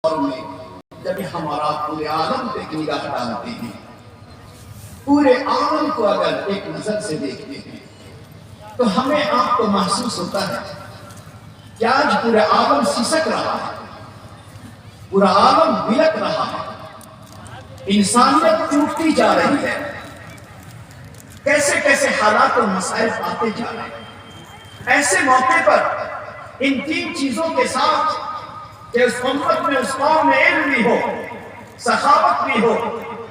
دور میں جب ہمارا پورے عالم پہ ایک نگاہ ڈالتے ہیں، پورے عالم کو اگر ایک نظر سے دیکھتے ہیں تو ہمیں آپ کو محسوس ہوتا ہے کہ آج پورا عالم سسک رہا ہے، پورا عالم بلک رہا ہے، انسانیت ٹوٹتی جا رہی ہے، کیسے کیسے حالات اور مسائل آتے جا رہے ہیں۔ ایسے موقع پر ان تین چیزوں کے ساتھ کہ اس امت میں اس قوم میں علم بھی ہو، سخاوت بھی ہو،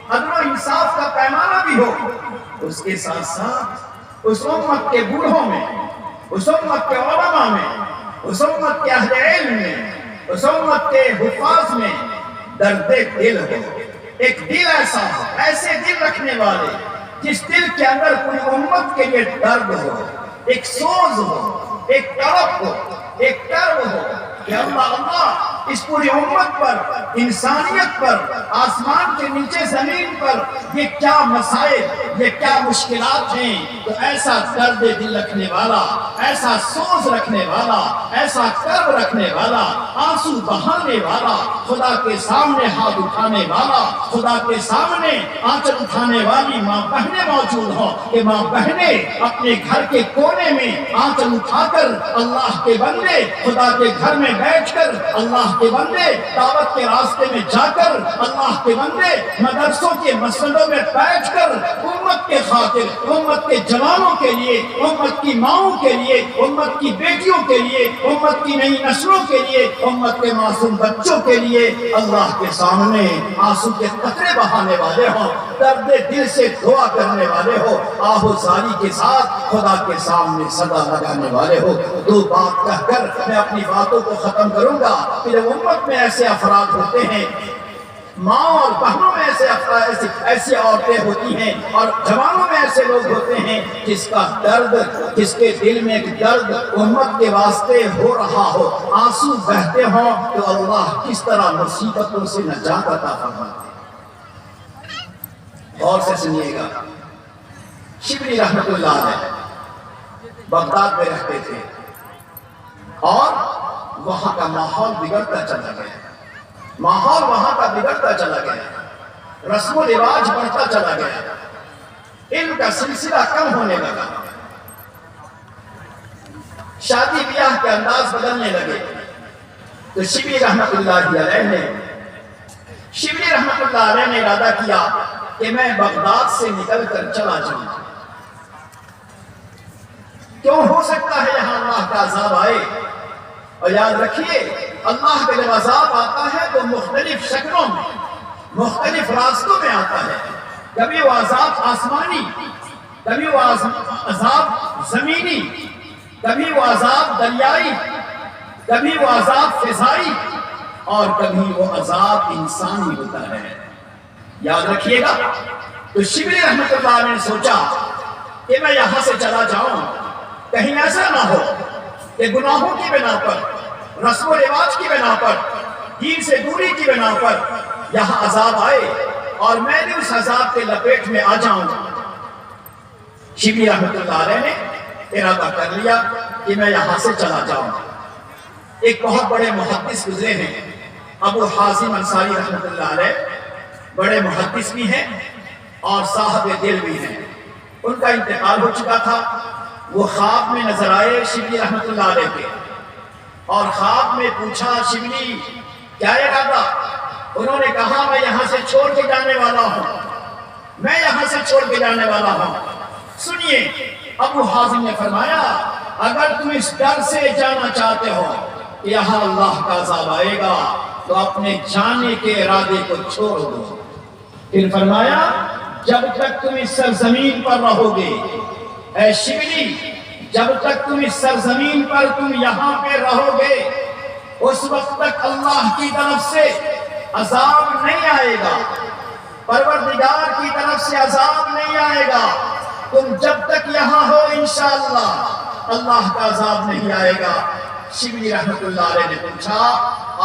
عدل و انصاف کا پیمانہ بھی ہو، اس کے ساتھ ساتھ اس امت کے بوڑھوں میں، اس امت کے علماء میں، اس امت کے اہل علم میں، اس امت کے حفاظ میں درد دل ہو، ایک دل ایسا ہو، ایسے دل رکھنے والے جس دل کے اندر پوری امت کے لیے درد ہو، ایک سوز ہو، ایک تڑپ ہو، ایک کرب ہو کہ اللہ اس پوری امت پر، انسانیت پر، آسمان کے نیچے زمین پر یہ کیا مسائل، یہ کیا مشکلات ہیں، تو ایسا درد دل رکھنے والا، ایسا سوز رکھنے والا، ایسا کرب رکھنے والا، آنسو بہانے والا، خدا کے سامنے ہاتھ اٹھانے والا، خدا کے سامنے آنچل اٹھانے والی ماں بہنیں موجود ہوں کہ ماں بہنیں اپنے گھر کے کونے میں آنچل اٹھا کر اللہ کے بندے خدا کے گھر میں بیٹھ کر، اللہ کے بندے دعوت کے راستے میں جا کر، اللہ کے بندے مدرسوں کے مسجدوں میں بیٹھ کر امت کے خاطر، امت کے جوانوں کے لیے، امت کی ماؤں کے لیے، امت کی بیٹیوں کے لیے، امت کی نئی نسلوں کے لیے، امت کے معصوم بچوں کے لیے اللہ کے سامنے آنسو کے قطرے بہانے والے ہوں، درد دل سے دعا کرنے والے ہو، آہوزاری کے ساتھ خدا کے سامنے صدا لگانے والے ہو۔ دو بات کہہ کر میں اپنی باتوں کو ختم کروں گا کہ جب امت میں ایسے افراد ہوتے ہیں، ماں اور بہنوں میں ایسے عورتیں ہوتی ہیں اور جوانوں میں ایسے لوگ ہوتے ہیں جس کا درد، جس کے دل میں ایک درد امت کے واسطے ہو رہا ہو، آنسو بہتے ہوں، تو اللہ کس طرح مصیبتوں سے نجات عطا فرماتے ہیں۔ غور سے سنیے گا، شبلی رحمت اللہ علیہ بغداد میں رہتے تھے اور وہاں کا ماحول بگڑتا چلا گیا، ماحول وہاں کا بگڑتا چلا گیا، رسم و رواج بڑھتا چلا گیا، علم کا سلسلہ کم ہونے لگا، شادی بیاہ کے انداز بدلنے لگے، تو شبلی رحمت اللہ علیہ نے ارادہ کیا کہ میں بغداد سے نکل کر چلا جاؤں، کیوں ہو سکتا ہے یہاں اللہ کا عذاب آئے، اور یاد رکھیے اللہ کا جب عذاب آتا ہے تو مختلف شکلوں میں، مختلف راستوں میں آتا ہے، کبھی وہ عذاب آسمانی، کبھی وہ عذاب زمینی، کبھی وہ عذاب دریائی، کبھی وہ عذاب فضائی، اور کبھی وہ عذاب انسانی ہوتا ہے، یاد رکھیے گا۔ تو شبلی رحمت اللہ نے سوچا کہ میں یہاں سے چلا جاؤں، کہیں ایسا نہ ہو کہ گناہوں کی بنا پر، رسم و رواج کی بنا پر، دین سے دوری کی بنا پر یہاں عذاب آئے اور میں بھی اس عذاب کے لپیٹ میں آ جاؤں۔ شبلی رحمت اللہ علیہ نے ارادہ کر لیا کہ میں یہاں سے چلا جاؤں۔ ایک بہت بڑے محدث گزرے ہیں، ابو حازم انصاری رحمت اللہ علیہ، بڑے محدث بھی ہیں اور صاحب دل بھی ہیں، ان کا انتقال ہو چکا تھا۔ وہ خواب میں نظر آئے شبلی رحمت اللہ علیہ کے، اور خواب میں پوچھا شبلی کیا ارادہ؟ انہوں نے کہا میں یہاں سے چھوڑ کے جانے والا ہوں، میں یہاں سے چھوڑ کے جانے والا ہوں۔ سنیے، ابو حازم نے فرمایا اگر تم اس ڈر سے جانا چاہتے ہو کہ یہاں اللہ کا عذاب آئے گا تو اپنے جانے کے ارادے کو چھوڑ دو۔ پھر فرمایا جب تک تم اس سرزمین پر رہو گے، اے شبلی جب تک تم اس سرزمین پر تم یہاں پہ رہو گے، اس وقت تک اللہ کی طرف سے عذاب نہیں آئے گا، پروردگار کی طرف سے عذاب نہیں آئے گا، تم جب تک یہاں ہو انشاءاللہ اللہ کا عذاب نہیں آئے گا۔ شبلی رحمت اللہ علیہ نے پوچھا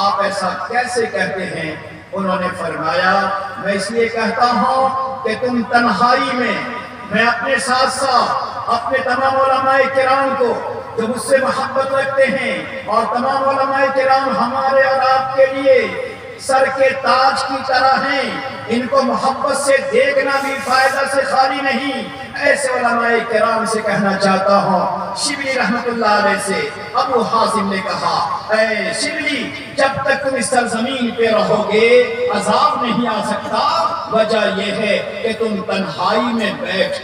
آپ ایسا کیسے کہتے ہیں؟ انہوں نے فرمایا میں اس لیے کہتا ہوں کہ تم تنہائی میں اپنے ساتھ ساتھ اپنے تمام علماء کرام کو جو مجھ سے محبت رکھتے ہیں اور تمام علماء کرام ہمارے اور آپ کے لیے سر کے تاج کی طرح ہیں، ان کو محبت سے دیکھنا بھی فائدہ سے خالی نہیں۔ ایسے علماء کرام سے کہنا چاہتا ہوں، شبلی رحمت اللہ علیہ سے ابو حازم نے کہا، اے شبلی جب تک تم اس سرزمین پہ رہو گے عذاب نہیں آ سکتا، وجہ یہ ہے کہ تم تنہائی میں بیٹھ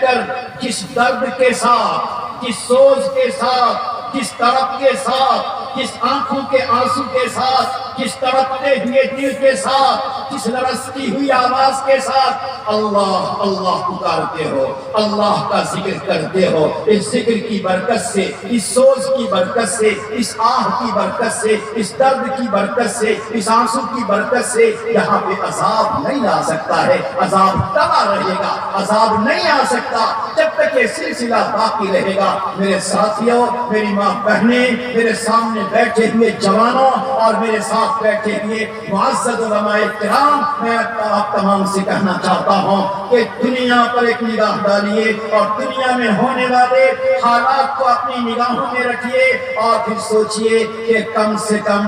کر جس درد کے ساتھ، جس سوز کے ساتھ، جس تڑپ کے ساتھ، جس آنکھوں کے آنسو کے ساتھ، جس تڑپتے ہوئے دل کے ساتھ، جس لرزتی ہوئی آواز کے ساتھ اللہ اللہ پکارتے ہو، اللہ کا ذکر کرتے ہو، اس ذکر کی برکت سے، اس سوز کی برکت سے، اس آہ کی برکت سے، اس درد کی برکت سے، اس آنسو کی برکت سے یہاں پہ عذاب نہیں آ سکتا ہے۔ عذاب تب رہے گا، عذاب نہیں آ سکتا جب تک یہ سلسلہ باقی رہے گا۔ میرے ساتھیوں، میری ماں بہنیں، میرے سامنے بیٹھے ہوئے جوانوں اور میرے ساتھ بیٹھے ہوئے معزز علماء کرام، میں آپ تمام سے کہنا چاہتا ہوں کہ دنیا پر ایک نگاہ ڈالیے اور دنیا میں ہونے والے حالات کو اپنی نگاہوں میں رکھیے اور پھر سوچئے کہ کم سے کم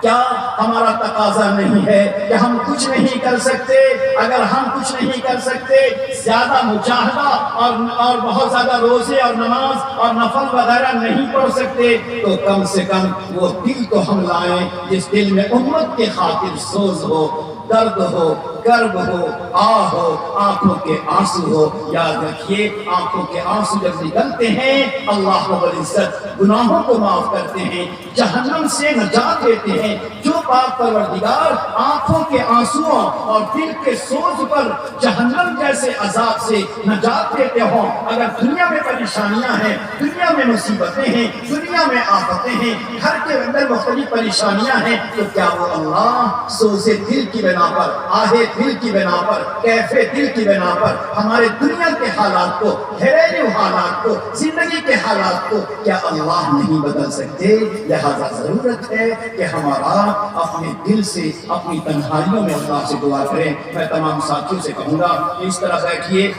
کیا ہمارا تقاضا نہیں ہے کہ ہم کچھ نہیں کر سکتے؟ اگر ہم کچھ نہیں کر سکتے، زیادہ مجاہدہ اور بہت زیادہ روزے اور نماز اور نفل وغیرہ نہیں پڑھ سکتے، تو کم سے کم وہ دل تو ہم لائیں جس دل میں امت کے خاطر سوز ہو، درد ہو، کرب ہو، آہ ہو، آنکھوں کے آنسو ہو۔ یاد رکھیے، آنکھوں کے آنسو جب نکلتے ہیں اللہ رب العزت گناہوں کو معاف کرتے ہیں، جہنم سے نجات دیتے ہیں۔ جو پاک پروردگار آنکھوں کے آنسوؤں اور دل کے سوز پر جہنم جیسے عذاب سے نجات دیتے ہوں، اگر دنیا میں پریشانیاں ہیں، دنیا میں مصیبتیں ہیں، دنیا میں آفتیں ہیں، گھر کے اندر مختلف پریشانیاں ہیں، تو کیا وہ اللہ سوزے دل کی بنا پر، آہے دل کی بنا پر، کیفے دل کی بنا پر ہمارے دنیا کے حالات کو، گھریلو حالات کو، زندگی کے حالات کو کیا اللہ نہیں بدل سکتے؟ لہذا ضرورت ہے کہ ہمارا اپنے دل سے، اپنی تنہائیوں میں اللہ سے دعا کریں۔ میں تمام ساتھیوں سے کہوں گا کہ اس طرح بیٹھیے